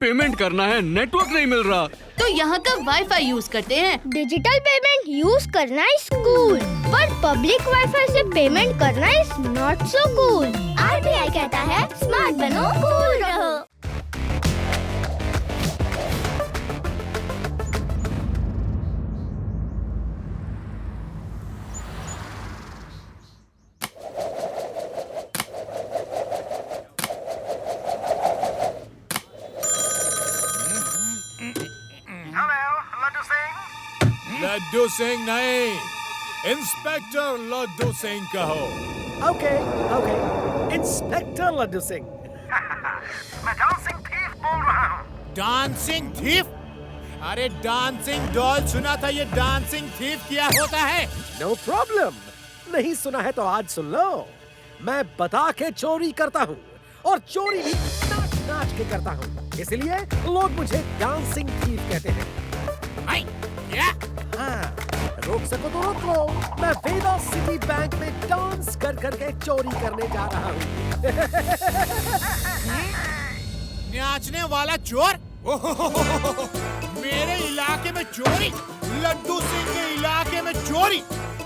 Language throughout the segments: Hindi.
पेमेंट करना है, नेटवर्क नहीं मिल रहा। तो यहाँ का वाईफाई यूज करते हैं। डिजिटल पेमेंट यूज करना इज कूल, पर पब्लिक वाईफाई से पेमेंट करना is not so cool. RBI कहता है स्मार्ट बनो, कूल रहो। लड्डू सिंह नहीं, इंस्पेक्टर लड्डू सिंह कहो। Okay, inspector Laddu Singh. मैं डांसिंग थीफ बोल रहा हूँ। Dancing thief? अरे डांसिंग डॉल सुना था, ये डांसिंग थीफ क्या होता है? नो प्रॉब्लम, नहीं सुना है तो आज सुन लो। मैं बता के चोरी करता हूँ और चोरी भी नाच नाच के करता हूँ, इसलिए लोग मुझे डांसिंग थीफ कहते हैं। क्या? हाँ, रोक सको तो रोक लो। मैं वेदा सिटी बैंक में डांस कर करके चोरी करने जा रहा हूँ। नाचने वाला चोर? मेरे इलाके में चोरी? लड्डू सिंह के इलाके में चोरी?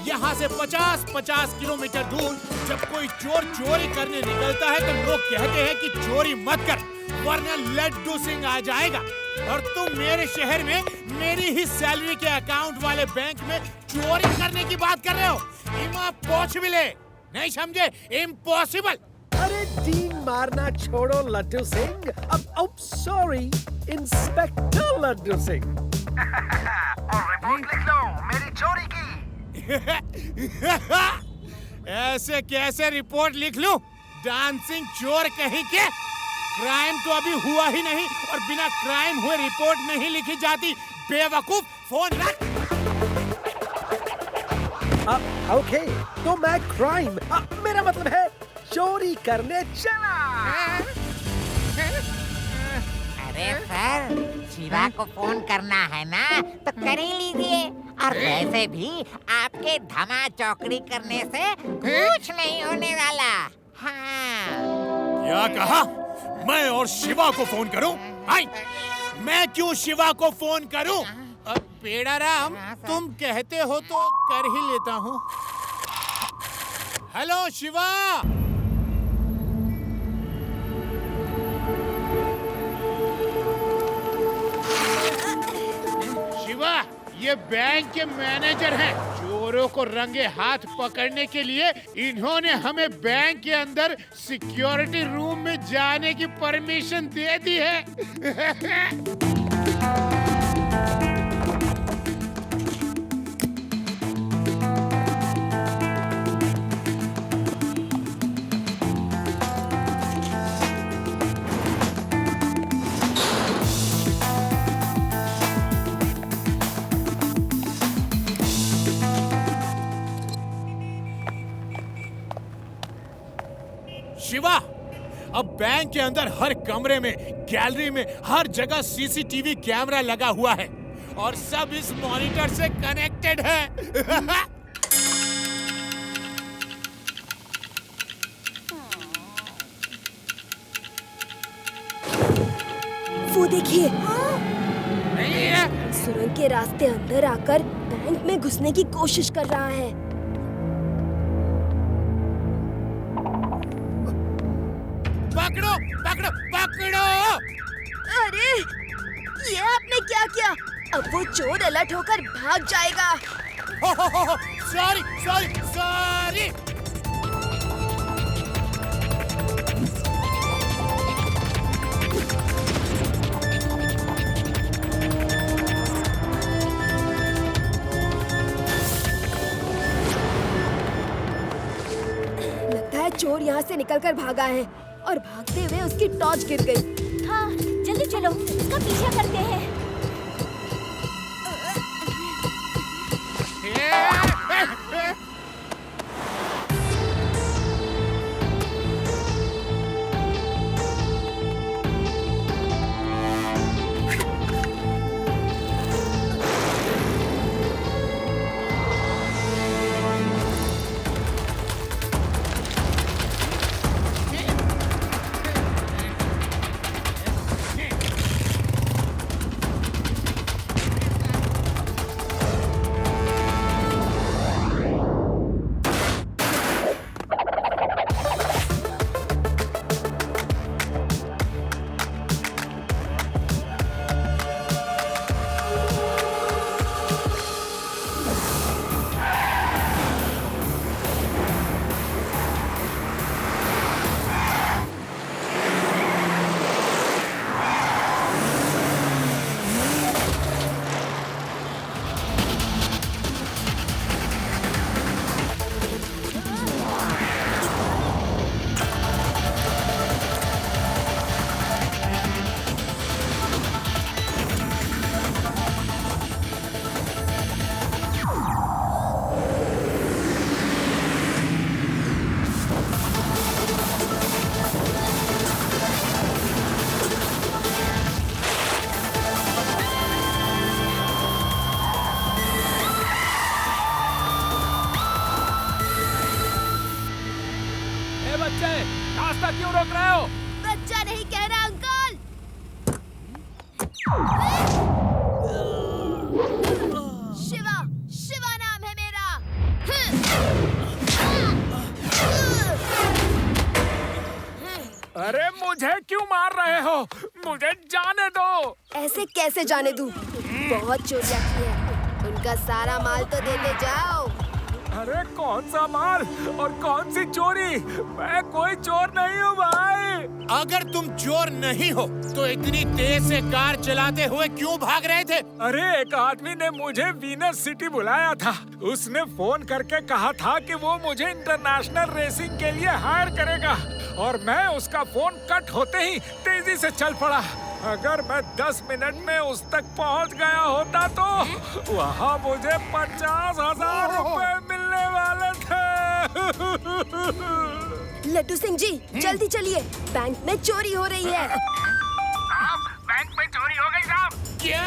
यहाँ से 50-50 किलोमीटर दूर जब कोई चोर चोरी करने निकलता है तो लोग कहते हैं कि चोरी मत कर, वरना लड्डू सिंह आ जाएगा। और तुम मेरे शहर में मेरी ही सैलरी के अकाउंट वाले बैंक में चोरी करने की बात कर रहे हो? इम्पॉसिबल है, नहीं समझे? इम्पॉसिबल। अरे डीन मारना छोड़ो लड्डू सिंह। अब सॉरी इंस्पेक्टर लड्डू सिंह। और रिपोर्ट लिख लो मेरी चोरी की। ऐसे कैसे रिपोर्ट लिख लूं? डांसिंग चोर कहीं के? क्राइम तो अभी हुआ ही नहीं और बिना क्राइम हुए रिपोर्ट नहीं लिखी जाती। बेवकूफ, फोन रख। ओके, तो मैं क्राइम, मेरा मतलब है चोरी करने चला। अरे सर, शिवा को फोन करना है ना तो कर ही लीजिए। और वैसे भी आपके धमा चौकड़ी करने से कुछ नहीं होने वाला। हाँ। क्या कहा? मैं और शिवा को फोन करूं? आई, मैं क्यों शिवा को फोन करूं? पेड़ाराम, तुम कहते हो तो कर ही लेता हूं। हेलो शिवा। शिवा, ये बैंक के मैनेजर हैं। चोरों को रंगे हाथ पकड़ने के लिए इन्होंने हमें बैंक के अंदर सिक्योरिटी रूम में जाने की परमिशन दे दी है। शिवा, अब बैंक के अंदर हर कमरे में, गैलरी में, हर जगह सीसीटीवी कैमरा लगा हुआ है और सब इस मॉनिटर से कनेक्टेड है। वो देखिए, नहीं है। सुरंग के रास्ते अंदर आकर बैंक में घुसने की कोशिश कर रहा है। पकड़ो, पकड़ो, पकड़ो! अरे, ये आपने क्या किया? अब वो चोर अलर्ट होकर भाग जाएगा। Sorry, sorry, sorry. लगता है चोर यहाँ से निकलकर भागा है और भागते हुए उसकी टॉर्च गिर गई। हाँ, जल्दी चलो, इसका पीछा करते हैं। शिवा, शिवा नाम है मेरा। अरे मुझे क्यों मार रहे हो? मुझे जाने दो। ऐसे कैसे जाने दूं? बहुत चोरियां की है, उनका सारा माल तो देते जाओ। अरे कौन सा माल और कौन सी चोरी? मैं कोई चोर नहीं हूँ भाई। अगर तुम चोर नहीं हो तो इतनी तेज से कार चलाते हुए क्यों भाग रहे थे? अरे एक आदमी ने मुझे वीनस सिटी बुलाया था। उसने फोन करके कहा था कि वो मुझे इंटरनेशनल रेसिंग के लिए हायर करेगा और मैं उसका फोन कट होते ही तेजी से चल पड़ा। अगर मैं 10 मिनट में उस तक पहुंच गया होता तो वहाँ मुझे 50,000 रुपए मिलने वाले थे। लड्डू सिंह जी, जल्दी चलिए, बैंक में चोरी हो रही है। बैंक में चोरी हो गई साहब। क्या?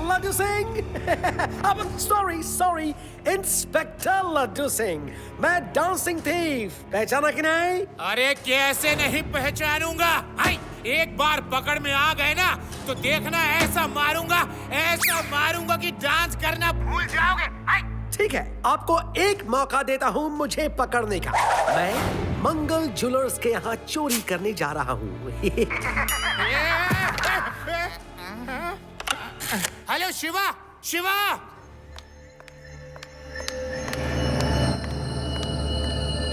लड्डू सिंह। अब सॉरी इंस्पेक्टर लड्डू सिंह। मैं डांसिंग थीफ, पहचाना कि नहीं? अरे कैसे नहीं पहचानूंगा? हाय, एक बार पकड़ में आ गए ना तो देखना ऐसा मारूंगा कि डांस करना भूल जाओगे। हाय। ठीक है, आपको एक मौका देता हूँ मुझे पकड़ने का। मैं मंगल ज्वेलर्स के यहाँ चोरी करने जा रहा हूँ। हेलो शिवा, शिवा।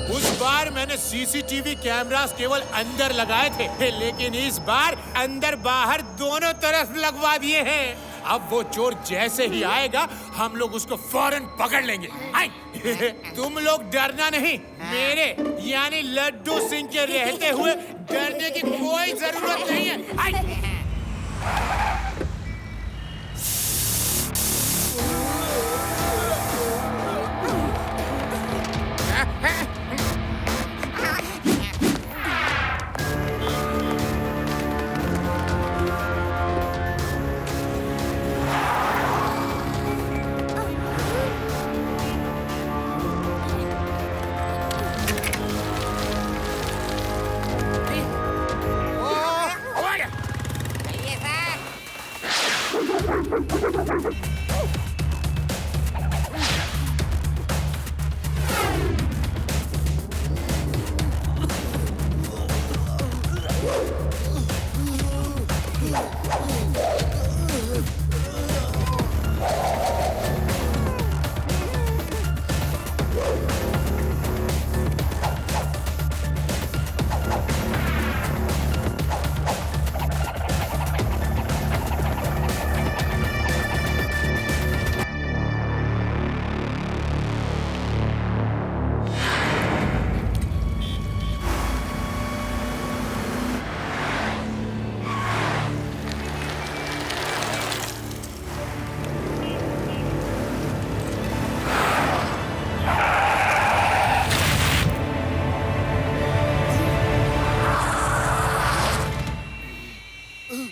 उस बार मैंने सीसीटीवी कैमरास केवल अंदर लगाए थे, लेकिन इस बार अंदर बाहर दोनों तरफ लगवा दिए हैं। अब वो चोर जैसे ही आएगा हम लोग उसको फौरन पकड़ लेंगे। तुम लोग डरना नहीं, मेरे यानी लड्डू सिंह के रहते हुए डरने की कोई जरूरत नहीं है।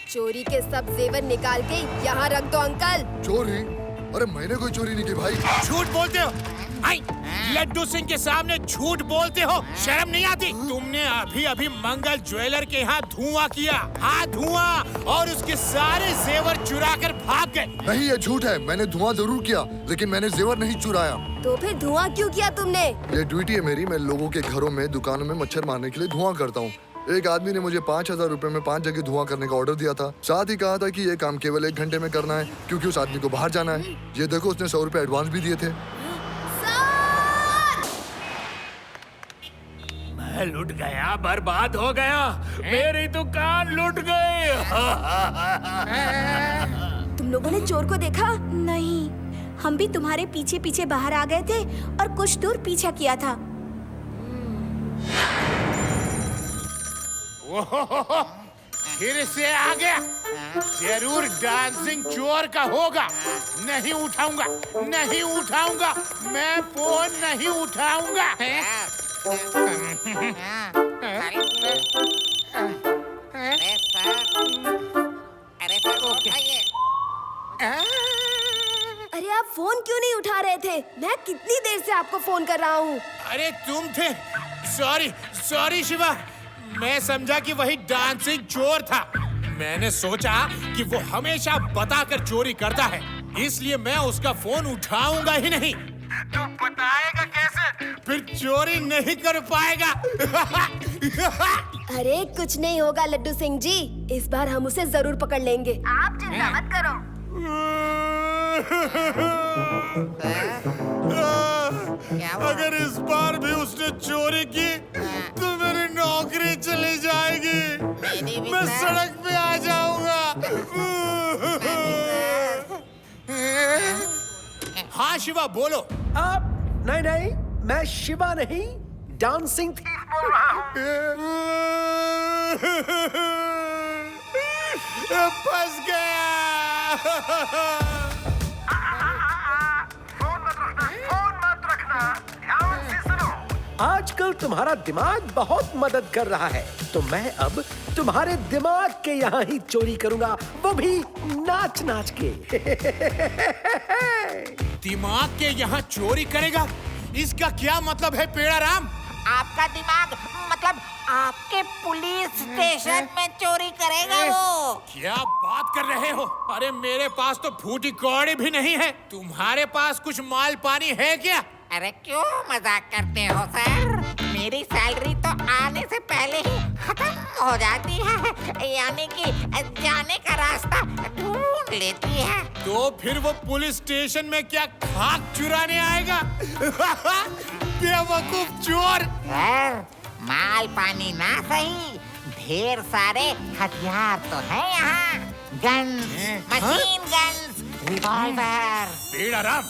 चोरी के सब जेवर निकाल के यहाँ रख दो अंकल। चोरी? अरे मैंने कोई चोरी नहीं की भाई। झूठ बोलते हो? आई, लड्डू सिंह के सामने झूठ बोलते हो? शर्म नहीं आती? तुमने अभी अभी मंगल ज्वेलर के यहाँ धुआं किया। हाँ, धुआं, और उसके सारे जेवर चुरा कर भाग गए। नहीं, ये झूठ है। मैंने धुआं जरूर किया, लेकिन मैंने जेवर नहीं चुराया। तो फिर धुआं क्यों किया तुमने? ये ड्यूटी है मेरी। मैं लोगों के घरों में, दुकानों में मच्छर मारने के लिए धुआं करता हूँ। एक आदमी ने मुझे 5,000 रुपए में 5 जगह धुआं करने का ऑर्डर दिया था। साथ ही कहा था कि ये काम केवल 1 घंटे में करना है, क्योंकि उस आदमी को बाहर जाना है। ये देखो, उसने 100 रुपए एडवांस भी दिए थे। मैं लुट गया, बर्बाद हो गया, मेरी दुकान लुट गई। लोगों ने चोर को देखा? नहीं, हम भी तुम्हारे पीछे पीछे बाहर आ गए थे और कुछ दूर पीछा किया था। ओहो, फिर से आ गया। जरूर डांसिंग चोर का होगा। नहीं उठाऊंगा, नहीं उठाऊंगा, मैं फोन नहीं उठाऊंगा। अरे सर उठाइए। अरे आप फोन क्यों नहीं उठा रहे थे? मैं कितनी देर से आपको फोन कर रहा हूँ। अरे तुम थे? सॉरी सॉरी शिवा, मैं समझा कि वही डांसिंग चोर था। मैंने सोचा कि वो हमेशा बताकर चोरी करता है, इसलिए मैं उसका फोन उठाऊंगा ही नहीं। तू बताएगा कैसे? फिर चोरी नहीं कर पाएगा। अरे कुछ नहीं होगा लड्डू सिंह जी, इस बार हम उसे जरूर पकड़ लेंगे। आप चिंता मत करो। अगर इस बार भी उसने चोरी की तो मेरी नौकरी चली जाएगी। मैं सड़क पे आ जाऊंगा। हाँ शिवा बोलो। आप नहीं नहीं, मैं शिवा नहीं, डांसिंग थीफ बोल रहा हूँ। फंस गया। फोन मत रखना, ध्यान से सुनो। आजकल तुम्हारा दिमाग बहुत मदद कर रहा है, तो मैं अब तुम्हारे दिमाग के यहाँ ही चोरी करूंगा, वो भी नाच नाच के। दिमाग के यहाँ चोरी करेगा? इसका क्या मतलब है पेड़ा राम? आपका दिमाग मतलब आपके पुलिस स्टेशन में चोरी करेगा वो। क्या बात कर रहे हो? अरे मेरे पास तो फूटी कौड़ी भी नहीं है। तुम्हारे पास कुछ माल पानी है क्या? अरे क्यों मजाक करते हो सर? मेरी सैलरी तो आने से पहले ही खत्म हो जाती है, यानी कि जाने का रास्ता ढूंढ लेती है। तो फिर वो पुलिस स्टेशन में क्या खाक चुराने आएगा? बेवकूफ चोर। सर, माल पानी ना सही, ढेर सारे हथियार तो है यहाँ। Guns, machine guns, revolver. Peda Ram,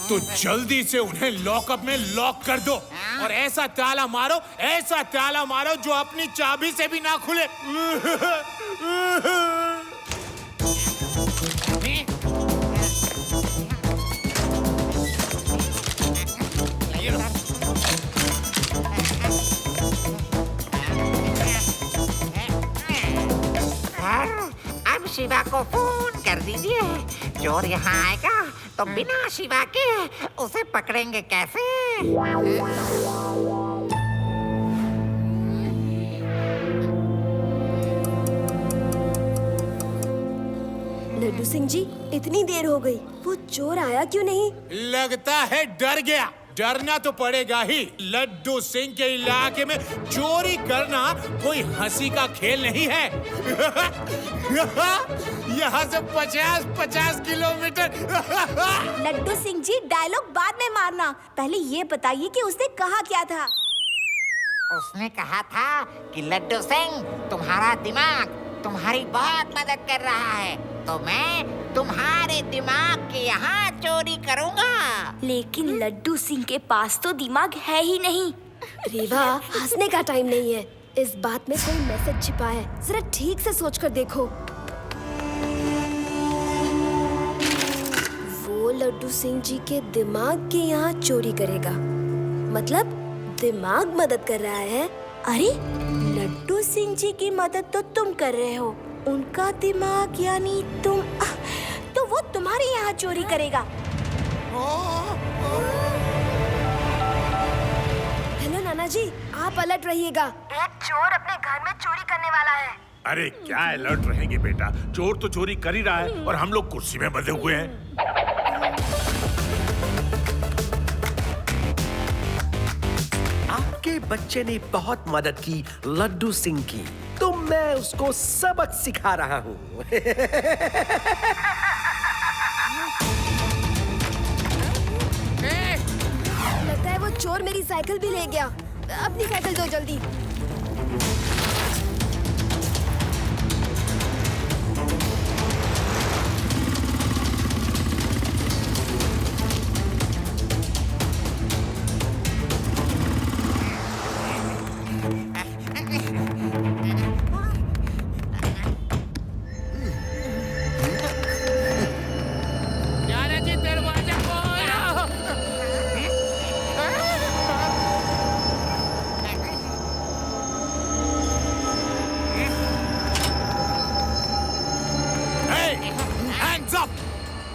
तो जल्दी से उन्हें लॉकअप में लॉक कर दो और ऐसा ताला मारो, ऐसा ताला मारो जो अपनी चाबी से भी ना खुले। अब शिवा को फोन कर दीजिए। चोर यहाँ आएगा तो बिना शिवा के उसे पकड़ेंगे कैसे? लड्डू सिंह जी, इतनी देर हो गई, वो चोर आया क्यों नहीं? लगता है डर गया। डरना तो पड़ेगा ही। लड्डू सिंह के इलाके में चोरी करना कोई हंसी का खेल नहीं है। यहाँ से 50-50 किलोमीटर। लड्डू सिंह जी, डायलॉग बाद में मारना, पहले ये बताइए कि उसने कहा क्या था? उसने कहा था कि लड्डू सिंह, तुम्हारा दिमाग तुम्हारी बहुत मदद कर रहा है, तो मैं तुम्हारे दिमाग के यहाँ चोरी करूँगा। लेकिन लड्डू सिंह के पास तो दिमाग है ही नहीं। रेवा, हंसने का टाइम नहीं है, इस बात में कोई मैसेज छिपा है, जरा ठीक से सोच कर देखो। वो लड्डू सिंह जी के दिमाग के यहाँ चोरी करेगा, मतलब दिमाग मदद कर रहा है। अरे लड्डू सिंह जी की मदद तो तुम कर रहे हो, उनका दिमाग यानी तुम, तो वो तुम्हारे यहाँ चोरी करेगा। हेलो नाना जी, आप अलर्ट रहिएगा। एक चोर अपने घर में चोरी करने वाला है। अरे क्या अलर्ट रहेंगे बेटा, चोर तो चोरी कर ही रहा है और हम लोग कुर्सी में बंधे हुए हैं। आपके बच्चे ने बहुत मदद की लड्डू सिंह की, तो मैं उसको सबक सिखा रहा हूँ। लगता है वो चोर मेरी साइकिल भी ले गया। अपनी साइकिल दो जल्दी।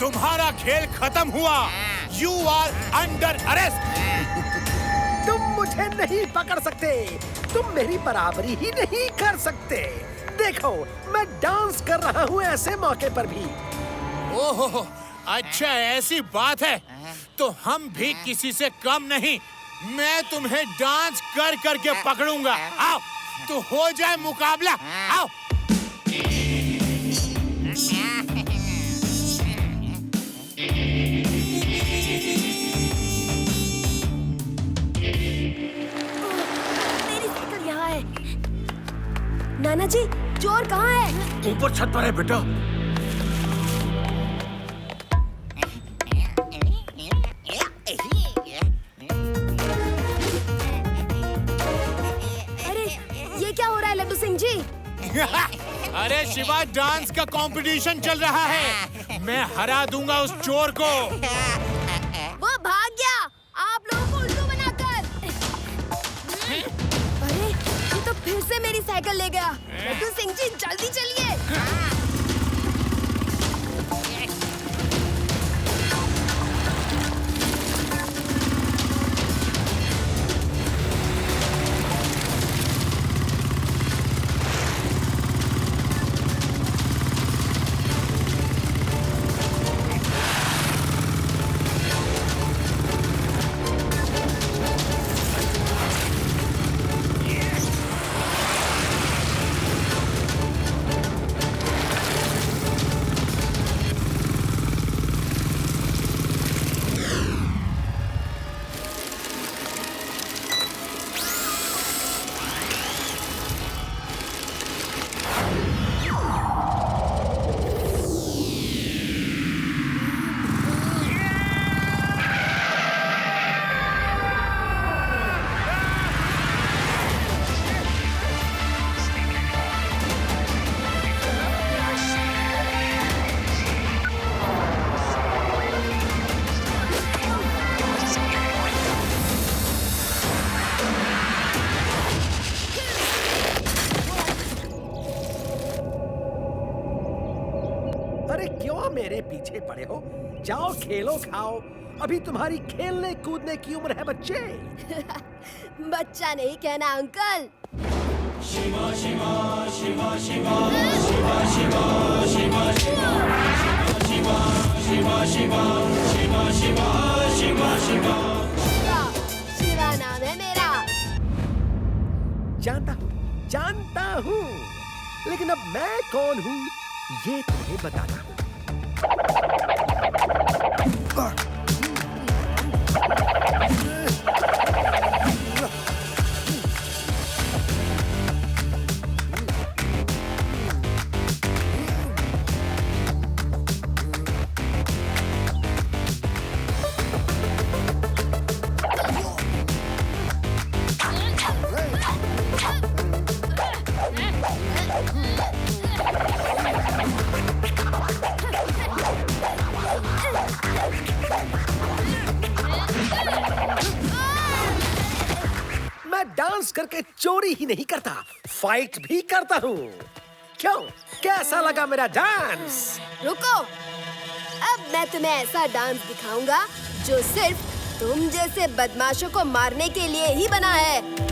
तुम्हारा खेल खत्म हुआ। You are under arrest. तुम मुझे नहीं पकड़ सकते, तुम मेरी बराबरी ही नहीं कर सकते। देखो, मैं डांस कर रहा हूँ ऐसे मौके पर भी। ओहो, अच्छा ऐसी बात है, तो हम भी किसी से कम नहीं। मैं तुम्हें डांस कर करके पकड़ूंगा। आओ, तो हो जाए मुकाबला। आओ। मेरी साइकिल यहाँ है। नाना जी, चोर कहाँ है? ऊपर छत पर है बेटा। अरे, ये क्या हो रहा है लड्डू सिंह जी? अरे शिवा, डांस का कंपटीशन चल रहा है। मैं हरा दूंगा उस चोर को। वो भाग गया, आप लोगों को उल्लू बनाकर। अरे, ये तो फिर से मेरी साइकिल ले गया। लड्डू सिंह जी, जल्दी चलिए। अरे क्यों मेरे पीछे पड़े हो? जाओ खेलो खाओ, अभी तुम्हारी खेलने कूदने की उम्र है बच्चे। बच्चा नहीं कहना अंकल। शिवा नाम है मेरा। जानता हूँ, लेकिन अब मैं कौन हूँ ये तुम्हें बताता हूँ। डांस करके चोरी ही नहीं करता, फाइट भी करता हूँ। क्यों, कैसा लगा मेरा डांस? रुको, अब मैं तुम्हें ऐसा डांस दिखाऊंगा जो सिर्फ तुम जैसे बदमाशों को मारने के लिए ही बना है।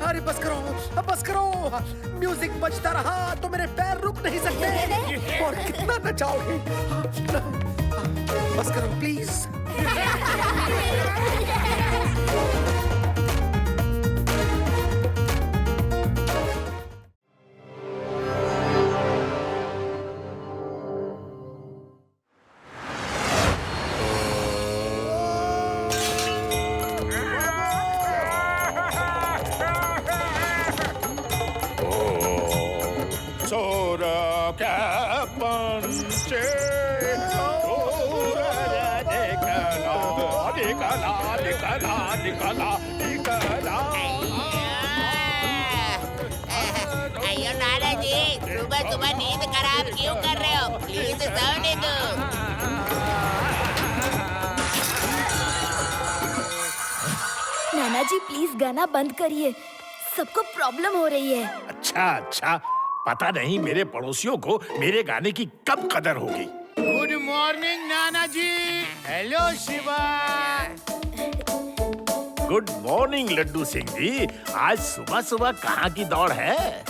अरे बस करो, म्यूजिक बजता रहा तो मेरे पैर रुक नहीं सकते। और कितना नचाओगे? बस करो प्लीज। के पंचे निकला। अयो नाना जी, सुबह सुबह नींद खराब क्यों कर रहे हो? प्लीज सोने दो। नाना जी प्लीज गाना बंद करिए, सबको प्रॉब्लम हो रही है। अच्छा, पता नहीं मेरे पड़ोसियों को मेरे गाने की कब कदर होगी। गुड मॉर्निंग नाना जी। Hello Shiva. Good morning Laddu Singh ji. आज सुबह सुबह कहाँ की दौड़ है?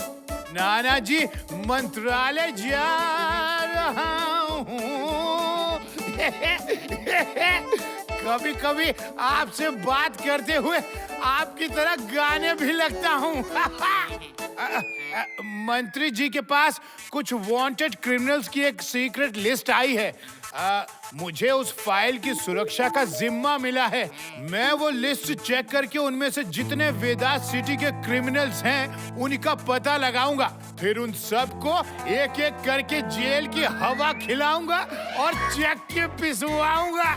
नाना जी मंत्रालय जा रहा हूँ। कभी कभी आपसे बात करते हुए आपकी तरह गाने भी लगता हूँ। मंत्री जी के पास कुछ वांटेड क्रिमिनल्स की एक सीक्रेट लिस्ट आई है। मुझे उस फाइल की सुरक्षा का जिम्मा मिला है। मैं वो लिस्ट चेक करके उनमें से जितने वेदास सिटी के क्रिमिनल्स हैं उनका पता लगाऊंगा। फिर उन सबको एक एक करके जेल की हवा खिलाऊंगा और चक्की पिसवाऊंगा।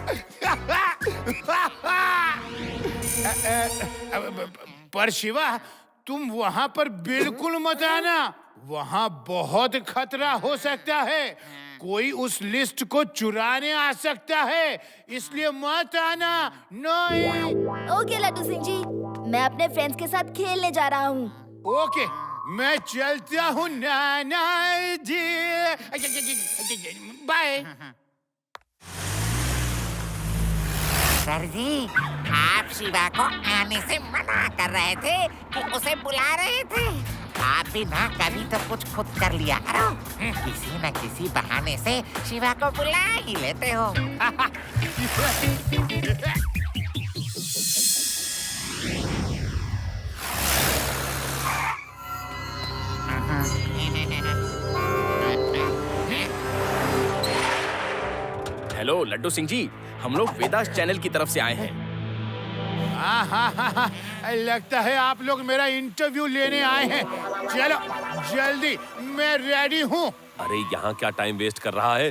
पर शिवा, तुम वहां पर बिल्कुल मत आना। वहां बहुत खतरा हो सकता है। कोई उस लिस्ट को चुराने आ सकता है, इसलिए मत आना। नो। ओके लड्डू सिंह जी, मैं अपने फ्रेंड्स के साथ खेलने जा रहा हूँ। ओके, मैं चलता हूँ नाना जी। बाय। सर जी, आप शिवा को आने से मना कर रहे थे कि उसे बुला रहे थे। आप भी ना कभी तो कुछ खुद कर लिया करो। किसी न किसी बहाने से शिवा को बुला ही लेते हो। हेलो लड्डू सिंह जी, हम लोग वेदास चैनल की तरफ से आए हैं। हाँ, लगता है आप लोग मेरा इंटरव्यू लेने आए हैं। चलो जल्दी, मैं रेडी हूँ। अरे यहाँ क्या टाइम वेस्ट कर रहा है?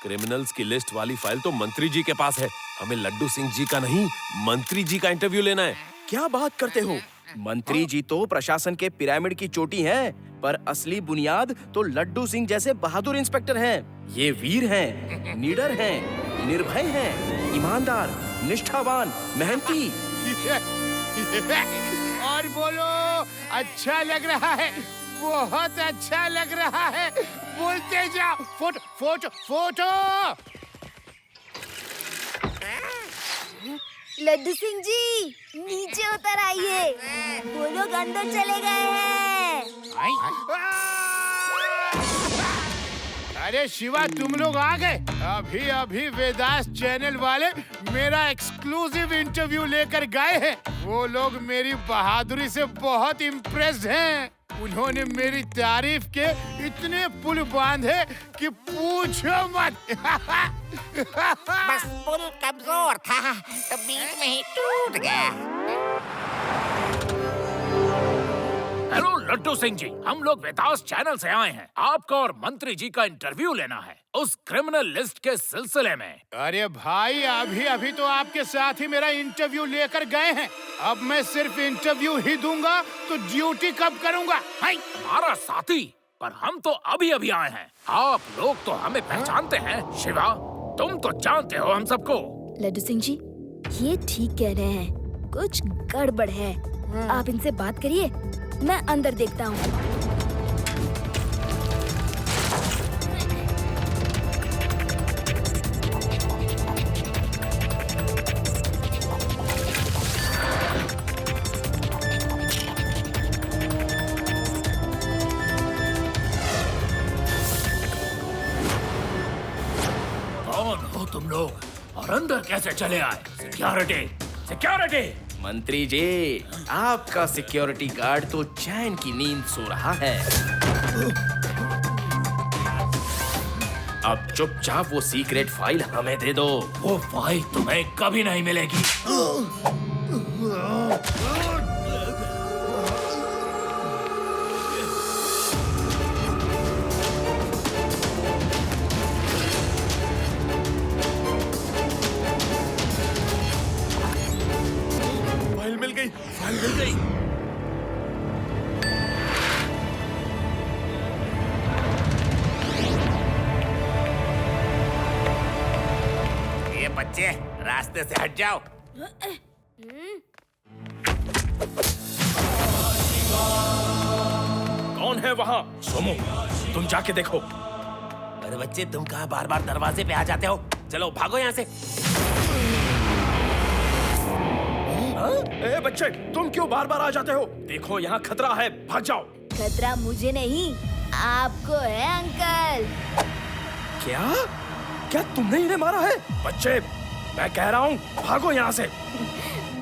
क्रिमिनल्स की लिस्ट वाली फाइल तो मंत्री जी के पास है। हमें लड्डू सिंह जी का नहीं, मंत्री जी का इंटरव्यू लेना है। क्या बात करते हो? मंत्री जी तो प्रशासन के पिरामिड की चोटी हैं, पर असली बुनियाद तो लड्डू सिंह जैसे बहादुर इंस्पेक्टर हैं। ये वीर हैं, निडर हैं, निर्भय हैं, ईमानदार, निष्ठावान, मेहनती। और बोलो, अच्छा लग रहा है, बहुत अच्छा लग रहा है। बोलते जाओ। Photo photo photo. Laddu Singh ji नीचे उतर आइए, वो लोग अंदर चले गए हैं। अरे शिवा, तुम लोग आ गए। अभी अभी वेदास चैनल वाले मेरा एक्सक्लूसिव इंटरव्यू लेकर गए हैं। वो लोग मेरी बहादुरी से बहुत इम्प्रेस्ड हैं। उन्होंने मेरी तारीफ के इतने पुल बांधे कि पूछो मत। बस पुल कमजोर था तो बीच में ही टूट गया। हेलो लड्डू सिंह जी, हम लोग वेदास चैनल से आए हैं। आपका और मंत्री जी का इंटरव्यू लेना है उस क्रिमिनल लिस्ट के सिलसिले में। अरे भाई, अभी अभी तो आपके साथ ही मेरा इंटरव्यू लेकर गए हैं। अब मैं सिर्फ इंटरव्यू ही दूंगा तो ड्यूटी कब करूंगा? हमारा साथी, पर हम तो अभी अभी आए हैं। आप लोग तो हमें पहचानते हैं। शिवा, तुम तो जानते हो हम सबको। लड्डू सिंह जी, ये ठीक कह रहे हैं, कुछ गड़बड़ है। आप इनसे बात करिए, मैं अंदर देखता हूँ। कौन हो तुम लोग और अंदर कैसे चले आए? Security, security. मंत्री जी, आपका सिक्योरिटी गार्ड तो चैन की नींद सो रहा है। अब चुपचाप वो सीक्रेट फाइल हमें दे दो। वो फाइल तुम्हें कभी नहीं मिलेगी। बच्चे रास्ते से हट जाओ। कौन है वहाँ? सोमो, तुम जाके देखो। अरे बच्चे तुम कहाँ बार बार दरवाजे पे आ जाते हो? चलो भागो यहाँ से। ए बच्चे, तुम क्यों बार बार आ जाते हो? देखो यहाँ खतरा है, भाग जाओ। खतरा मुझे नहीं, आपको है अंकल। क्या? क्या तुमने इन्हें मारा है? बच्चे, मैं कह रहा हूँ भागो यहाँ से।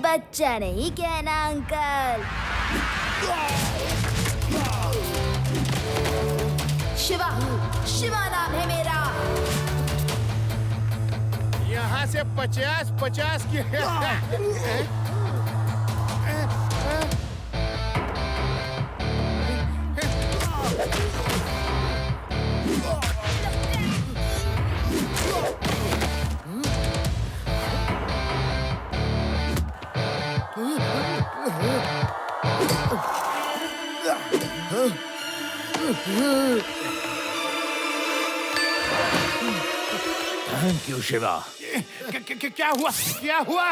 बच्चा नहीं कहना अंकल। शिवा, शिवा नाम है मेरा। यहाँ से 50-50 की थैंक यू शिवा। क्या हुआ? क्या हुआ?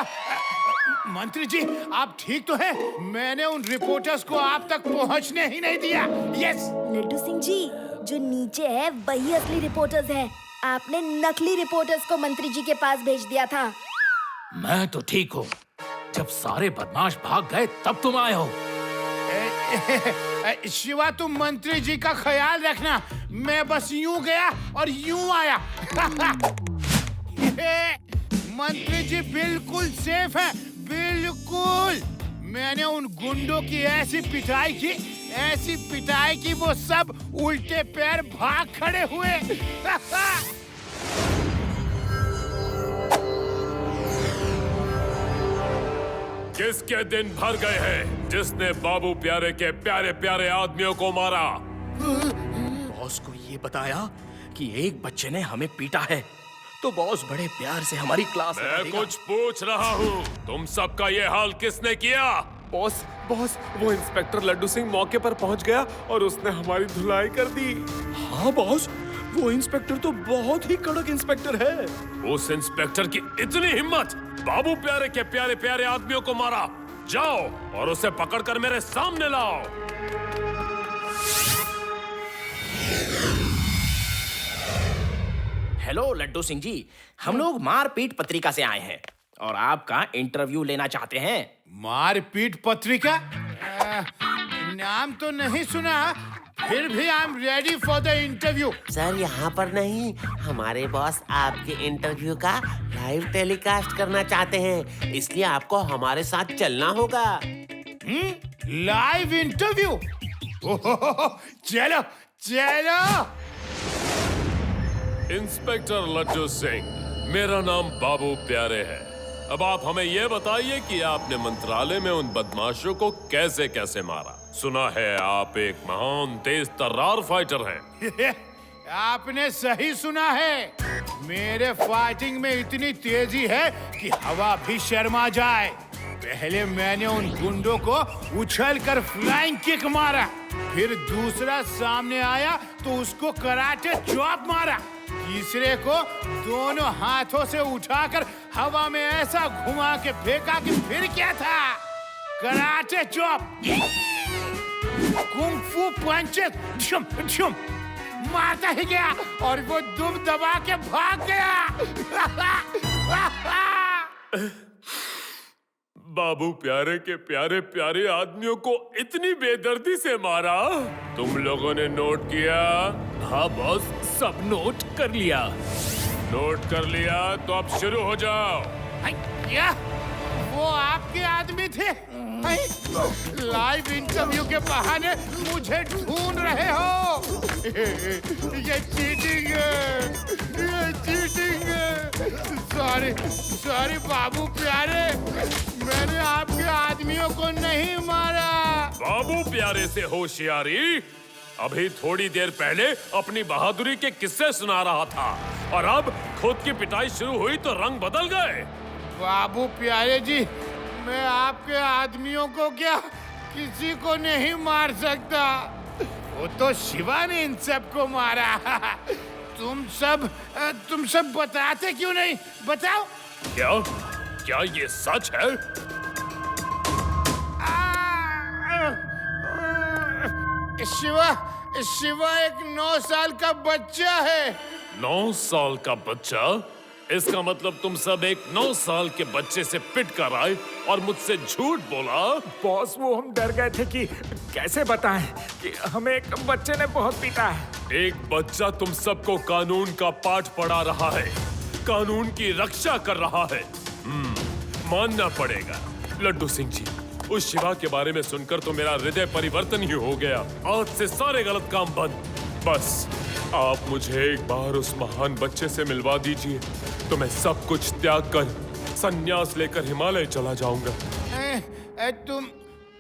मंत्री जी आप ठीक तो हैं? मैंने उन रिपोर्टर्स को आप तक पहुंचने ही नहीं दिया। यस लड्डू सिंह जी, जो नीचे है वही असली रिपोर्टर्स हैं। आपने नकली रिपोर्टर्स को मंत्री जी के पास भेज दिया था। मैं तो ठीक हूँ, जब सारे बदमाश भाग गए तब तुम आए हो। शिवा तुम मंत्री जी का ख्याल रखना, मैं बस यूं गया और यूं आया। मंत्री जी बिल्कुल सेफ है, बिल्कुल। मैंने उन गुंडों की ऐसी पिटाई की वो सब उल्टे पैर भाग खड़े हुए। किसके दिन भर गए हैं जिसने बाबू प्यारे के प्यारे प्यारे आदमियों को मारा? बॉस को ये बताया कि एक बच्चे ने हमें पीटा है, तो बॉस बड़े प्यार से हमारी क्लास में मैं कुछ पूछ रहा हूँ, तुम सबका ये हाल किसने किया? बॉस वो इंस्पेक्टर लड्डू सिंह मौके पर पहुंच गया और उसने हमारी धुलाई कर दी। हाँ बॉस, वो इंस्पेक्टर तो बहुत ही कड़क इंस्पेक्टर है। उस इंस्पेक्टर की इतनी हिम्मत, बाबू प्यारे के प्यारे प्यारे आदमियों को मारा। जाओ और उसे पकड़कर मेरे सामने लाओ। हेलो लड्डू सिंह जी, हम लोग मारपीट पत्रिका से आए हैं और आपका इंटरव्यू लेना चाहते हैं। मारपीट पत्रिका? नाम तो नहीं सुना, फिर भी I am ready for the interview. Sir यहाँ पर नहीं, हमारे बॉस आपके इंटरव्यू का लाइव टेलीकास्ट करना चाहते हैं, इसलिए आपको हमारे साथ चलना होगा। Live interview? चलो चलो। इंस्पेक्टर लड्डू सिंह, मेरा नाम बाबू प्यारे है। अब आप हमें यह बताइए कि आपने मंत्रालय में उन बदमाशों को कैसे कैसे मारा? सुना है आप एक महान तेज तर्रार फाइटर हैं। आपने सही सुना है, मेरे फाइटिंग में इतनी तेजी है कि हवा भी शर्मा जाए। पहले मैंने उन गुंडों को उछलकर फ्लाइंग किक मारा, फिर दूसरा सामने आया तो उसको कराटे चॉप मारा, तीसरे को दोनों हाथों से उठाकर हवा में ऐसा घुमा के फेंका कि फिर क्या था, कराटे चॉप, कुंग फू पंचेस, झुम झुम मारता ही गया और वो दुम दबा के भाग गया। बाबू प्यारे के प्यारे प्यारे आदमियों को इतनी बेदर्दी से मारा? तुम लोगों ने नोट किया? हाँ बॉस, सब नोट कर लिया। नोट कर लिया तो अब शुरू हो जाओ। क्या वो आपके आदमी थे? लाइव इंटरव्यू के बहाने मुझे ढूंढ रहे हो? ये चीटिंग है, ये चीटिंग है। सॉरी बाबू प्यारे, मैंने आपके आदमियों को नहीं मारा। बाबू प्यारे से होशियारी? अभी थोड़ी देर पहले अपनी बहादुरी के किस्से सुना रहा था और अब खुद की पिटाई शुरू हुई तो रंग बदल गए। बाबू प्यारे जी, मैं आपके आदमियों को क्या किसी को नहीं मार सकता, वो तो शिवा ने इन सबको मारा। तुम सब बताते क्यों नहीं? बताओ क्या क्या ये सच है? शिवा, शिवा एक 9 साल का बच्चा है। 9 साल का बच्चा? इसका मतलब तुम सब एक 9 साल के बच्चे से पिट कर आए और मुझसे झूठ बोला? बॉस, वो हम डर गए थे कि कैसे बताएं कि हमें एक बच्चे ने बहुत पीटा है। एक बच्चा तुम सबको कानून का पाठ पढ़ा रहा है, कानून की रक्षा कर रहा है। मानना पड़ेगा लड्डू सिंह जी, उस शिवा के बारे में सुनकर तो मेरा हृदय परिवर्तन ही हो गया। आज से सारे गलत काम बंद। बस आप मुझे एक बार उस महान बच्चे से मिलवा दीजिए तो मैं सब कुछ त्याग कर संन्यास लेकर हिमालय चला जाऊंगा।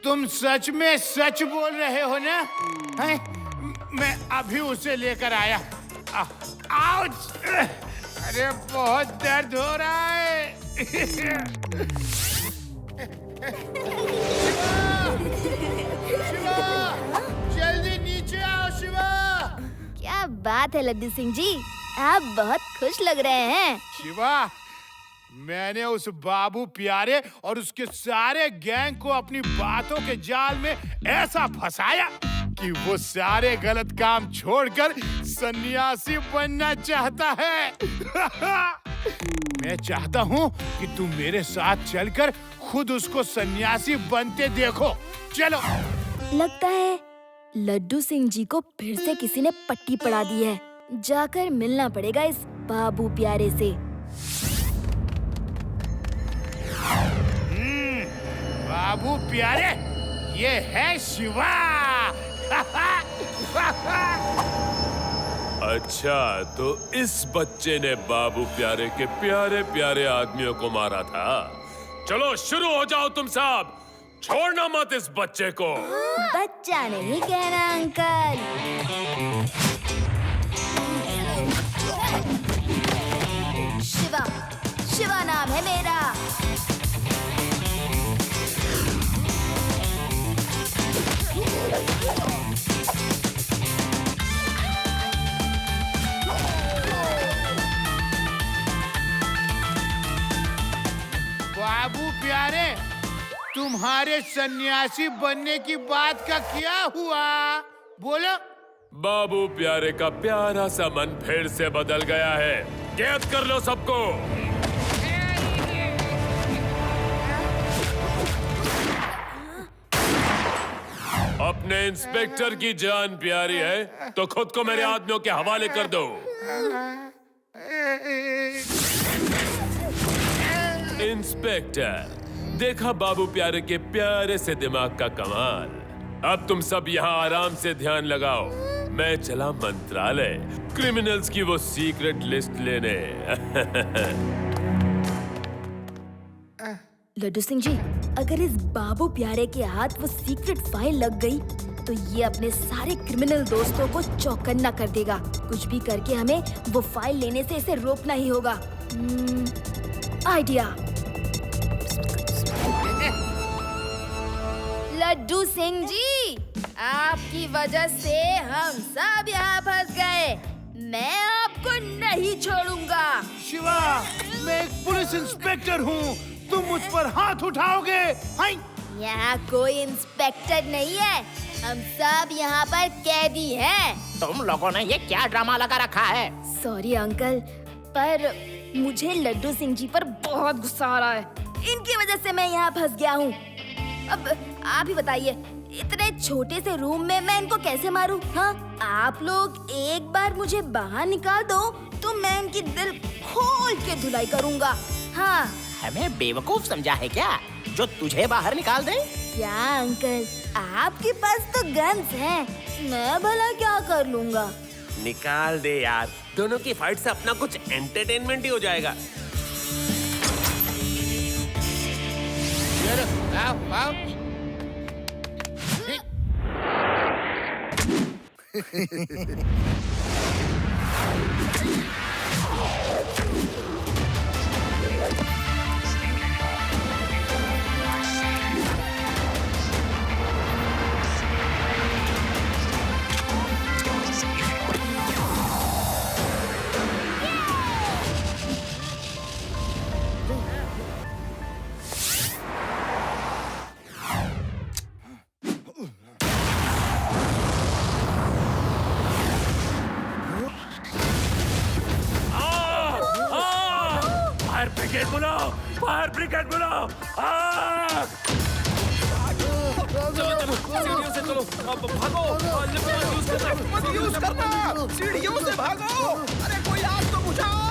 तुम सच में सच बोल रहे हो ना? मैं अभी उसे लेकर आया। आउच! अरे बहुत दर्द हो रहा है। शिवा, जल्दी नीचे आओ शिवा। क्या बात है लड्डू सिंह जी, आप बहुत खुश लग रहे हैं। शिवा, मैंने उस बाबू प्यारे और उसके सारे गैंग को अपनी बातों के जाल में ऐसा फंसाया कि वो सारे गलत काम छोड़कर सन्यासी बनना चाहता है। मैं चाहता हूँ कि तुम मेरे साथ चलकर खुद उसको सन्यासी बनते देखो। चलो। लगता है लड्डू सिंह जी को फिर से किसी ने पट्टी पड़ा दी है। जाकर मिलना पड़ेगा इस बाबू प्यारे से। बाबू प्यारे, ये है शिवा। अच्छा, तो इस बच्चे ने बाबू प्यारे के प्यारे प्यारे आदमियों को मारा था। चलो शुरू हो जाओ तुम सब, छोड़ना मत इस बच्चे को। बच्चा नहीं कहना अंकल। शिवा, शिवा नाम है मेरा। बाबू प्यारे, तुम्हारे सन्यासी बनने की बात का क्या हुआ? बोलो। बाबू प्यारे का प्यारा सा मन फिर से बदल गया है। कैद कर लो सबको। अपने इंस्पेक्टर की जान प्यारी है तो खुद को मेरे आदमियों के हवाले कर दो। इंस्पेक्टर, देखा बाबू प्यारे के प्यारे से दिमाग का कमाल। अब तुम सब यहाँ आराम से ध्यान लगाओ। मैं चला मंत्रालय क्रिमिनल्स की वो सीक्रेट लिस्ट लेने। लड्डू सिंह जी, अगर इस बाबू प्यारे के हाथ वो सीक्रेट फाइल लग गई तो ये अपने सारे क्रिमिनल दोस्तों को चौकन्ना कर देगा। कुछ भी करके हमें वो फाइल लेने से इसे रोकना ही होगा। आइडिया। लड्डू सिंह जी, आपकी वजह से हम सब यहाँ फंस गए। मैं आपको नहीं छोड़ूंगा। शिवा, मैं एक पुलिस इंस्पेक्टर हूँ, तुम मुझ पर हाथ उठाओगे? यहाँ कोई इंस्पेक्टर नहीं है, हम सब यहाँ पर कैदी हैं। तुम लोगों ने ये क्या ड्रामा लगा रखा है? सॉरी अंकल, पर मुझे लड्डू सिंह जी पर बहुत गुस्सा आ रहा है। इनकी वजह से मैं यहाँ फंस गया हूँ। अब आप ही बताइए, इतने छोटे से रूम में मैं इनको कैसे मारूं? हाँ, आप लोग एक बार मुझे बाहर निकाल दो तो मैं इनकी दिल खोल के धुलाई करूँगा। हाँ। हमें बेवकूफ समझा है क्या जो तुझे बाहर निकाल दे? क्या अंकल, आपके पास तो गन्स हैं, मैं भला क्या कर लूँगा? निकाल दे यार, दोनों की फाइट से अपना कुछ एंटरटेनमेंट ही हो जाएगा। ब्रिगेड बुलाओ, फायर ब्रिगेड बुलाओ। सीढ़ियों से चलो, भागो, मत यूज करना, सीढ़ियों से भागो। अरे कोई आग तो बुझाओ।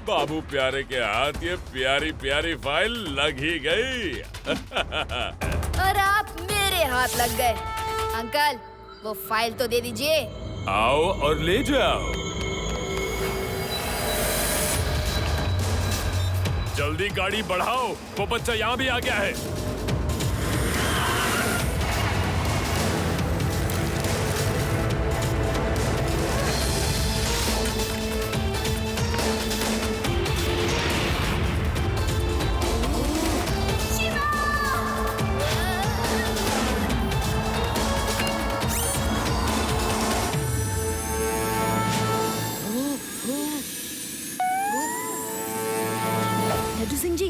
बाबू प्यारे के हाथ ये प्यारी प्यारी फाइल लग ही गई। और आप मेरे हाथ लग गए। अंकल, वो फाइल तो दे दीजिए। आओ और ले जाओ। जल्दी गाड़ी बढ़ाओ, वो बच्चा यहाँ भी आ गया है। लड्डू सिंह जी,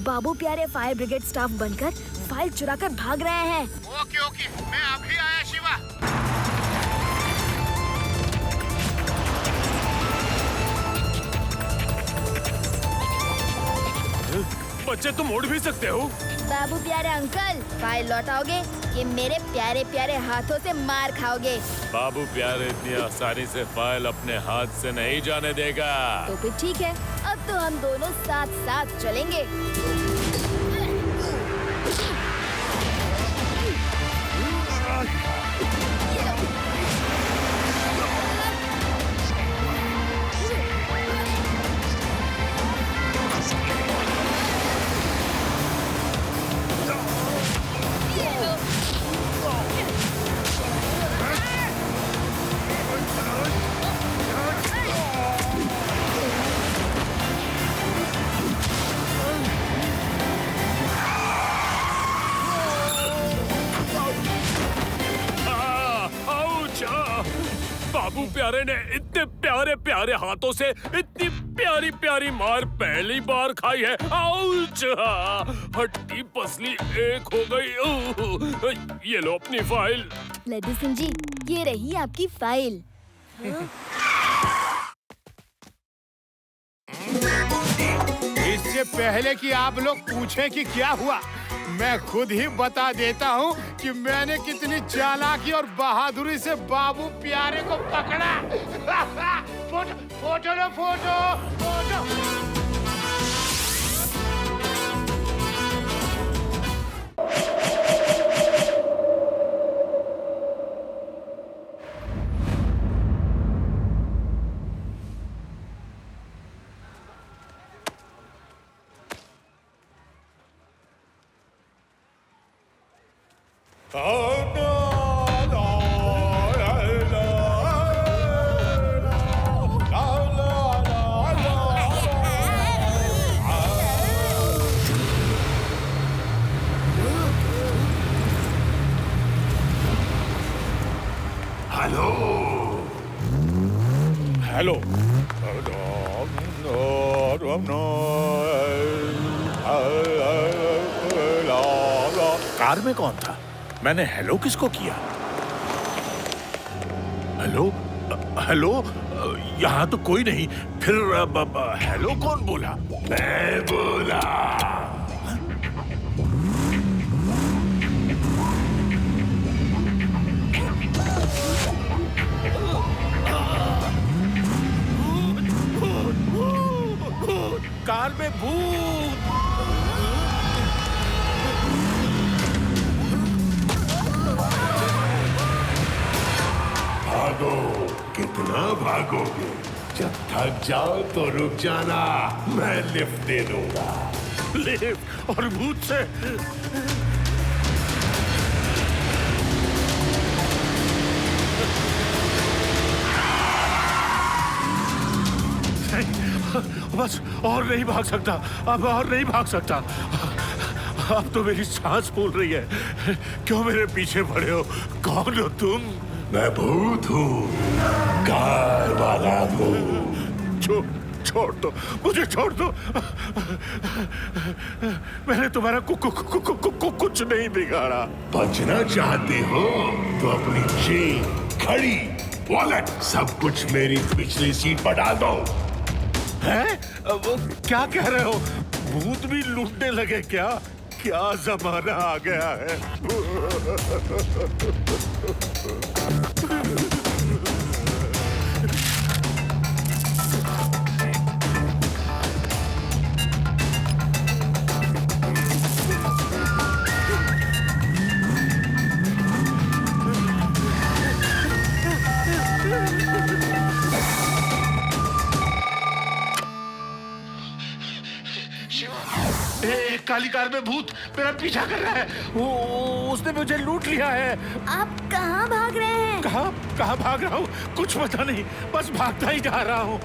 बाबू प्यारे फायर ब्रिगेड स्टाफ बनकर फाइल चुराकर भाग रहे हैं। ओके ओके, मैं अभी आया शिवा। बच्चे तुम उड़ भी सकते हो। बाबू प्यारे अंकल, फाइल लौटाओगे कि मेरे प्यारे प्यारे हाथों से मार खाओगे? बाबू प्यारे इतनी आसानी से फाइल अपने हाथ से नहीं जाने देगा। तो फिर ठीक है, अब तो हम दोनों साथ साथ चलेंगे। बाबू प्यारे ने इतने प्यारे प्यारे हाथों से इतनी प्यारी प्यारी मार पहली बार खाई है। आउच! हड्डी पसली एक हो गई। ये लो अपनी फाइल। लड्डू सिंह जी, ये रही आपकी फाइल। इससे पहले कि आप लोग पूछें कि क्या हुआ, मैं खुद ही बता देता हूँ कि मैंने कितनी चालाकी और बहादुरी से बाबू प्यारे को पकड़ा। फोटो फोटो लो, फोटो फोटो। हेलो। कार में कौन था? मैंने हेलो किसको किया? हेलो हेलो, यहाँ तो कोई नहीं। फिर हेलो कौन बोला? मैं बोला। कार में भूत। भागो, कितना भागोगे? जब थक जाओ तो रुक जाना, मैं लिफ्ट दे दूंगा। लिफ्ट और भूत से? बस और नहीं भाग सकता, अब और नहीं भाग सकता। अब तो मेरी सांस फूल रही है। क्यों मेरे पीछे पड़े हो? कौन हो तुम? मैं भूत हूँ, कार वाला भूत। छोड़ दो मुझे, छोड़ दो। मैंने तुम्हारा कुछ नहीं बिगाड़ा। बचना चाहते हो तो अपनी चेन, घड़ी, वॉलेट सब कुछ मेरी पिछली सीट पर डाल दो। हैं? वो क्या कह रहे हो? भूत भी लूटने लगे क्या? क्या जमाना आ गया है। काली कार में भूत मेरा पीछा कर रहा है। उसने मुझे लूट लिया है। आप कहाँ भाग रहे हैं? कहाँ भाग रहा हूँ कुछ पता नहीं, बस भागता ही जा रहा हूँ।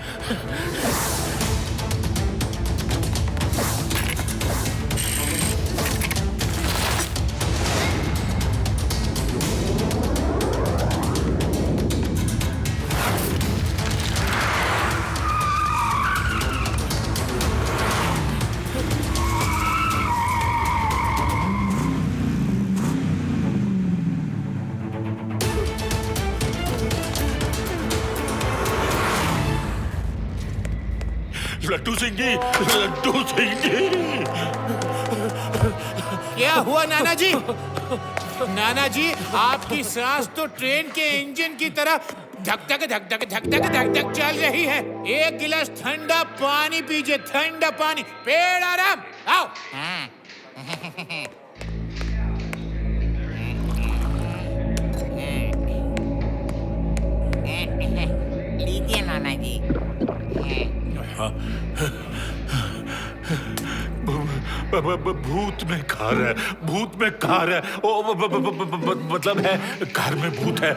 लड्डू सिंह जी, लड्डू सिंह जी। क्या हुआ नाना जी? नाना जी, आपकी सांस तो ट्रेन के इंजन की तरह धक धक धक धक धक धक धक धक चल रही है। एक गिलास ठंडा पानी पीजिए, ठंडा पानी। पेड़ आराम, आओ। लीजिए नाना जी। भूत में कार है, भूत में कार है। मतलब है कार में भूत है।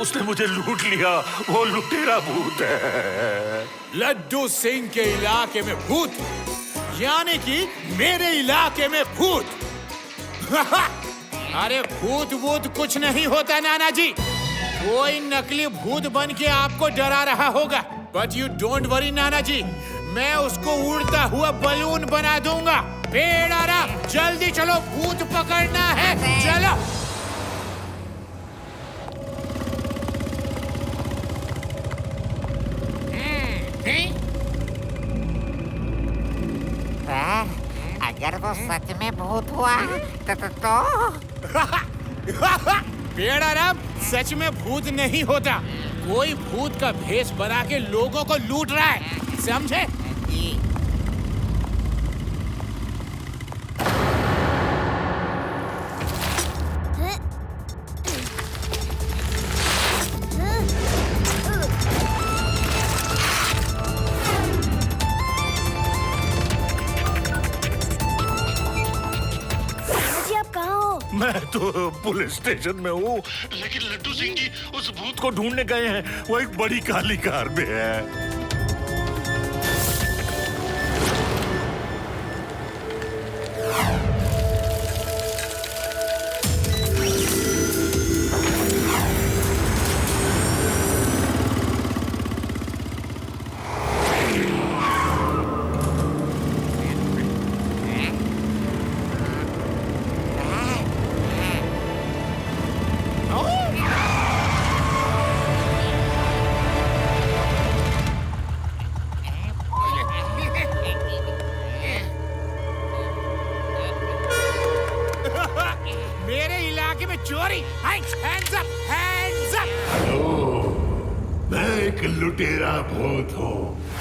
उसने मुझे लूट लिया। वो लुटेरा भूत है। लड्डू सिंह के इलाके में भूत, यानी कि मेरे इलाके में भूत। अरे भूत वूत कुछ नहीं होता नाना जी। कोई नकली भूत बन के आपको डरा रहा होगा। बट यू डोंट वरी नाना जी, मैं उसको उड़ता हुआ बलून बना दूंगा। पेड़ आराम, जल्दी चलो, भूत पकड़ना है। चलो। अगर वो सच में भूत हुआ तो पेड़ आराम, सच में भूत नहीं होता। कोई भूत का भेष बना के लोगों को लूट रहा है, समझे? मैं तो पुलिस स्टेशन में हूँ, लेकिन लड्डू सिंह जी उस भूत को ढूंढने गए हैं। वो एक बड़ी काली कार में है। चोरी, hands up, hands up! Hello, मैं एक लुटेरा भूत हूँ।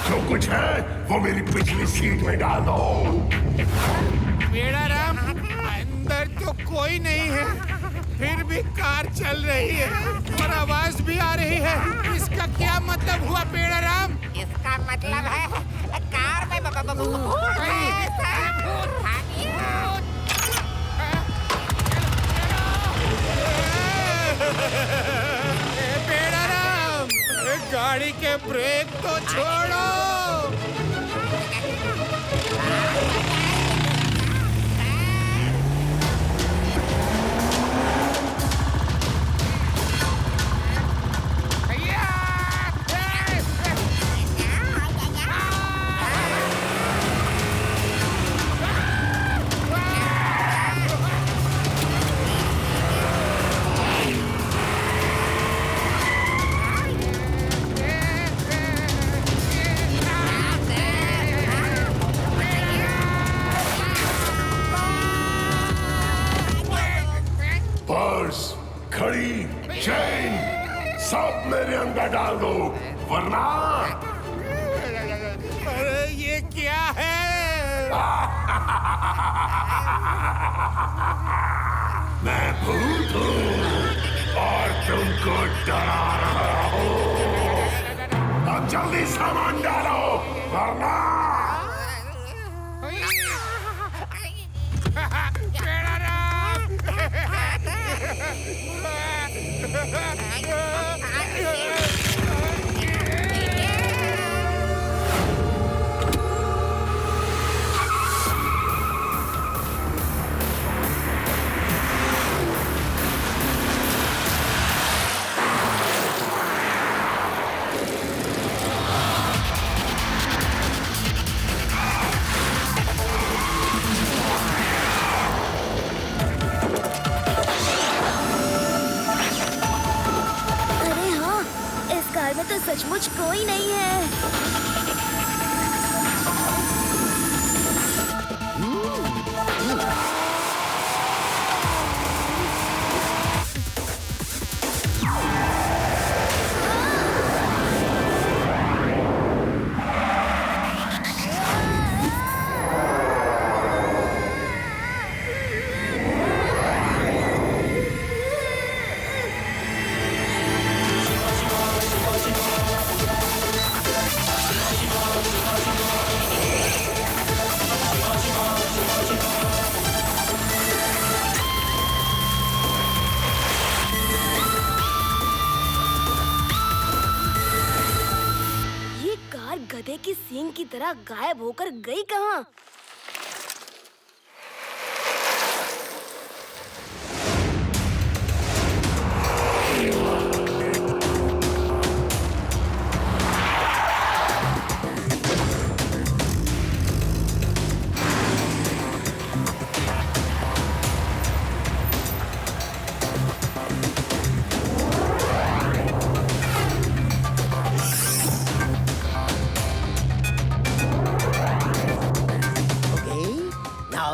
जो कुछ है वो मेरी पिछली सीट में डाल दो। मेरा राम, अंदर तो कोई नहीं है, फिर भी कार चल रही है और आवाज भी आ रही है। इसका क्या मतलब हुआ पेड़ा राम? इसका मतलब है कार में भूत पेड़ा राम, गाड़ी के ब्रेक तो छोड़ो। डाल दो, वरना अरे ये क्या है? मैं भूत हूँ और तुमको डरा रहा हूँ। अब जल्दी सामान डालो, वरना तो सचमुच कोई नहीं है। गधे की सींग की तरह गायब होकर गई कहाँ?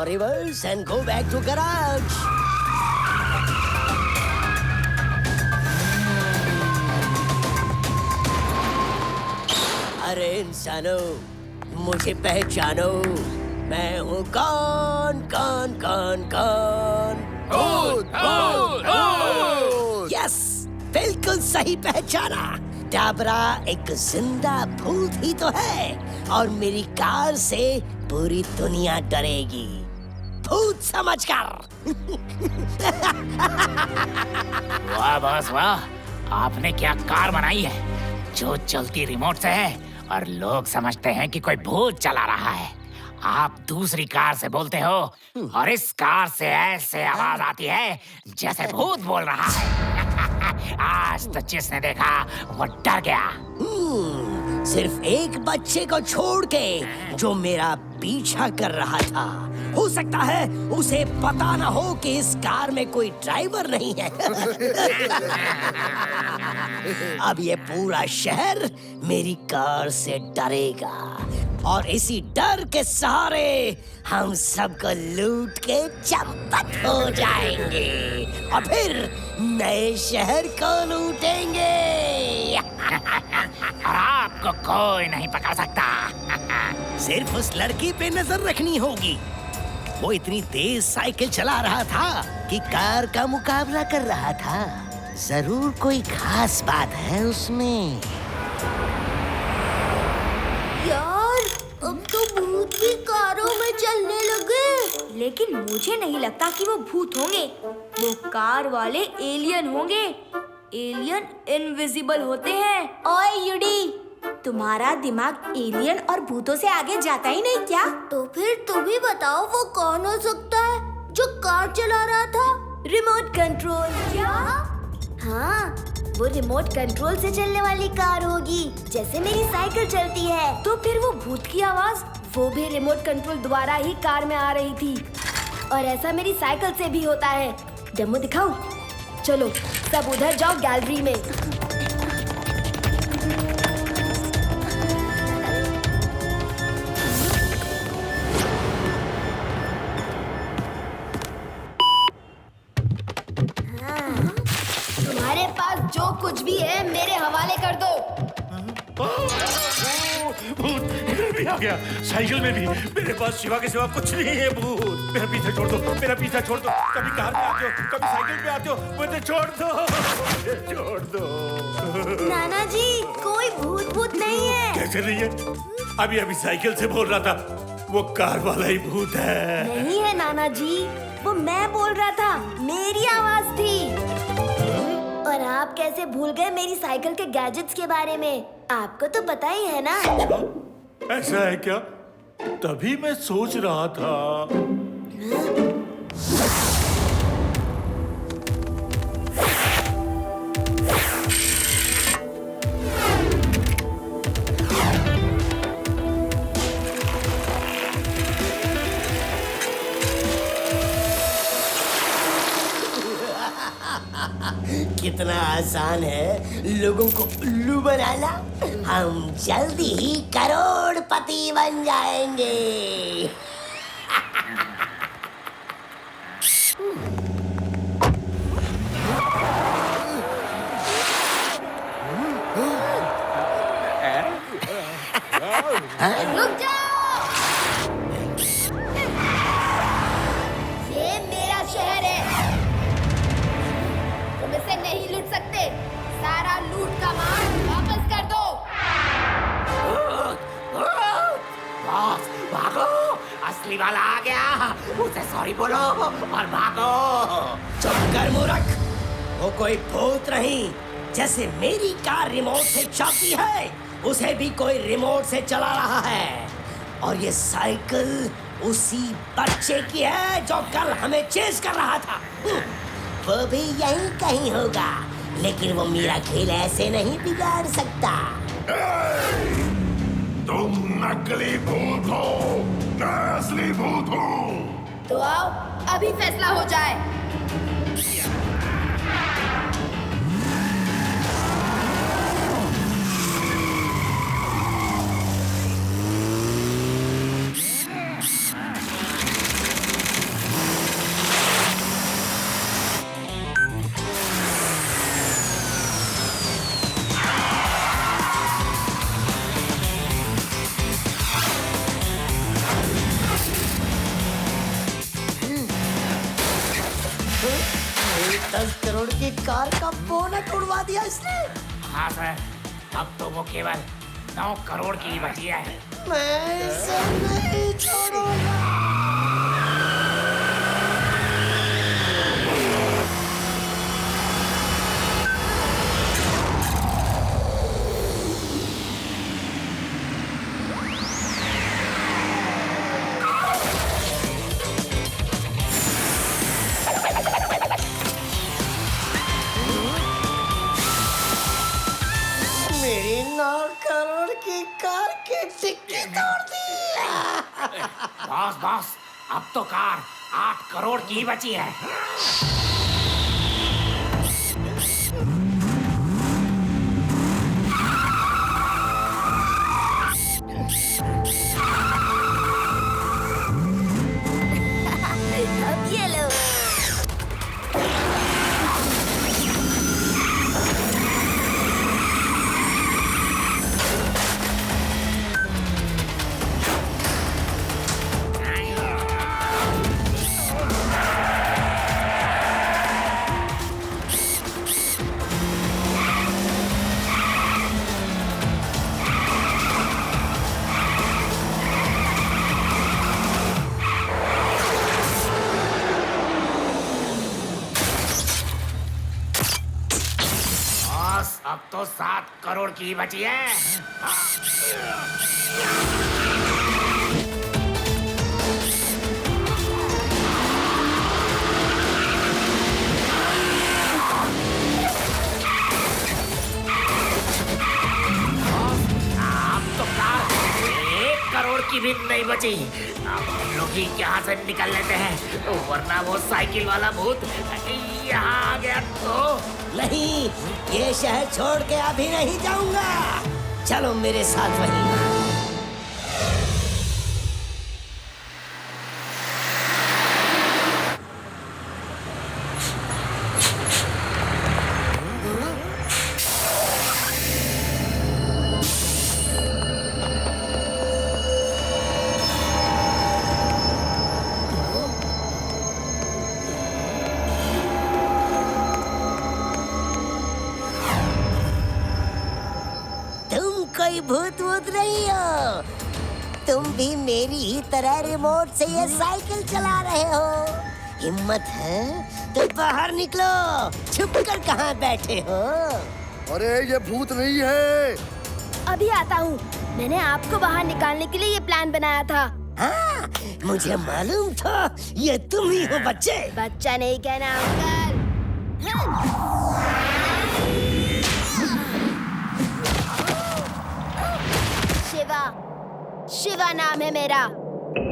Reverse and go back to garage. अरे इंसानों, मुझे पहचानो, मैं हूँ कौन कौन कौन कौन? यस, बिल्कुल सही पहचाना। डाबरा एक जिंदा भूत ही तो है और मेरी कार से पूरी दुनिया डरेगी। भूत समझकर। वाह बॉस वाह, आपने क्या कार बनाई है जो चलती रिमोट से है और लोग समझते हैं कि कोई भूत चला रहा है। आप दूसरी कार से बोलते हो और इस कार से ऐसे आवाज आती है जैसे भूत बोल रहा है। आज तो जिसने देखा वो डर गया। सिर्फ एक बच्चे को छोड़ के जो मेरा पीछा कर रहा था। हो सकता है उसे पता न हो कि इस कार में कोई ड्राइवर नहीं है। अब ये पूरा शहर मेरी कार से डरेगा और इसी डर के सहारे हम सबको लूट के चंपत हो जाएंगे और फिर नए शहर को लूटेंगे। और आपको कोई नहीं पकड़ सकता। सिर्फ उस लड़की पे नजर रखनी होगी। वो इतनी तेज साइकिल चला रहा था कि कार का मुकाबला कर रहा था। जरूर कोई खास बात है उसमें। यार, अब तो भूत भी कारों में चलने लगे। लेकिन मुझे नहीं लगता कि वो भूत होंगे। वो कार वाले एलियन होंगे। एलियन इनविजिबल होते हैं। ओए यूडी, तुम्हारा दिमाग एलियन और भूतों से आगे जाता ही नहीं क्या? तो फिर तुम ही बताओ वो कौन हो सकता है जो कार चला रहा था? Remote control. क्या? हाँ, वो रिमोट कंट्रोल से चलने वाली कार होगी, जैसे मेरी साइकिल चलती है। तो फिर वो भूत की आवाज वो भी रिमोट कंट्रोल द्वारा ही कार में आ रही थी। और ऐसा मेरी साइकिल से भी होता है। डेमो दिखाऊं? चलो सब उधर जाओ गैलरी में। तुम्हारे पास जो कुछ भी है मेरे हवाले कर दो। भी आ गया, साइकिल में भी। मेरे पास शिवा के सिवा कुछ नहीं है भूत। मेरा पीछा छोड़ दो, मेरा पीछा छोड़ दो। कभी कार पे आते हो, कभी साइकिल पे आते हो, मुझे छोड़ दो, मुझे छोड़ दो। नाना जी, कोई भूत नहीं है। कैसे नहीं है? अभी अभी साइकिल से बोल रहा था, वो कार वाला ही भूत है। नहीं है नाना जी, वो मैं बोल रहा था, मेरी आवाज थी। और आप कैसे भूल गए मेरी साइकिल के गैजेट्स के बारे में? आपको तो पता ही है ना। ऐसा है क्या? तभी मैं सोच रहा था। कितना आसान है लोगों को उल्लू बनाना। हम जल्दी ही करोड़पति बन जाएंगे। रुक जाओ! ये मेरा शहर है, तुम इसे नहीं लूट सकते। सारा लूट का माल वापस कर दो। बॉस, भागो, असली वाला आ गया। उसे सॉरी बोलो और भागो। चुप कर मूर्ख, वो कोई भूत नहीं। जैसे मेरी कार रिमोट से चलती है, उसे भी कोई रिमोट से चला रहा है। और ये साइकिल उसी बच्चे की है जो कल हमें चेस कर रहा था। वो भी यहीं कहीं होगा, लेकिन वो मेरा खेल ऐसे नहीं बिगाड़ सकता। तुम नकली भूत हो, मैं असली भूत हूँ। तो आओ, अभी फैसला हो जाए। की कार का बोनट उड़वा दिया इसने। हाँ सर, अब तो वो केवल 9 करोड़ की ही बची है। मैं इसे नहीं छोड़ूंगा। मेरी 9 करोड़ की कार की डिक्की तोड़ दी। बॉस, अब तो कार 8 करोड़ की ही बची है। अब ये लो। अब तो 7 करोड़ की ही बची है। अब तो कार 1 करोड़ की भी नहीं बची। अब हम लोग ही यहाँ से निकल लेते हैं, वरना वो साइकिल वाला भूत यहाँ आ गया तो। नहीं, ये शहर छोड़ के अभी नहीं जाऊंगा। चलो मेरे साथ वहीं। कोई भूत वूत नहीं हो। तुम भी मेरी ही तरह रिमोट से ये साइकिल चला रहे हो। हिम्मत है तो बाहर निकलो, छुपकर कहाँ बैठे हो? अरे ये भूत नहीं है। अभी आता हूँ। मैंने आपको बाहर निकालने के लिए ये प्लान बनाया था। हाँ, मुझे मालूम था ये तुम ही हो बच्चे। बच्चा नहीं कहना अंकल। शिवा, शिवा नाम है मेरा।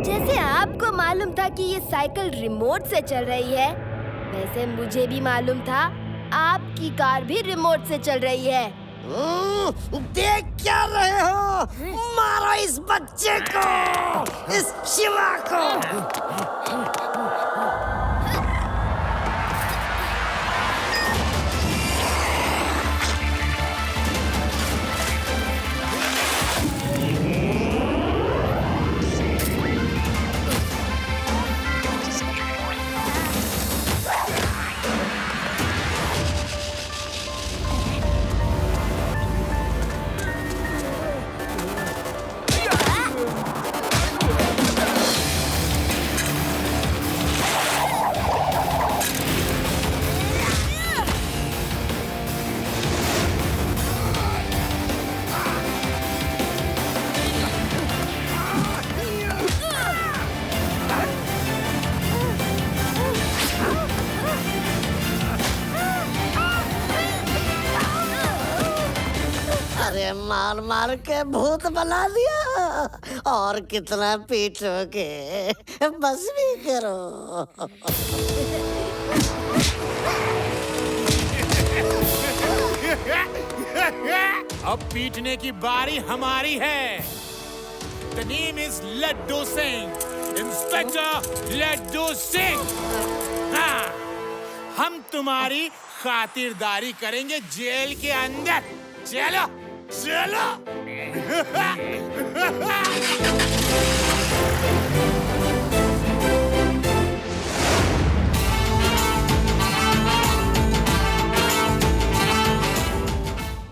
जैसे आपको मालूम था कि ये साइकिल रिमोट से चल रही है, वैसे मुझे भी मालूम था आपकी कार भी रिमोट से चल रही है। देख क्या रहे हो? मारो इस बच्चे को, इस शिवा को। अरे मार मार के भूत बना दिया। और कितना पीटोगे? बस भी करो। अब पीटने की बारी हमारी है। The name is Laddu Singh, inspector Laddu Singh. हाँ, हम तुम्हारी खातिरदारी करेंगे जेल के अंदर। चलो चलो।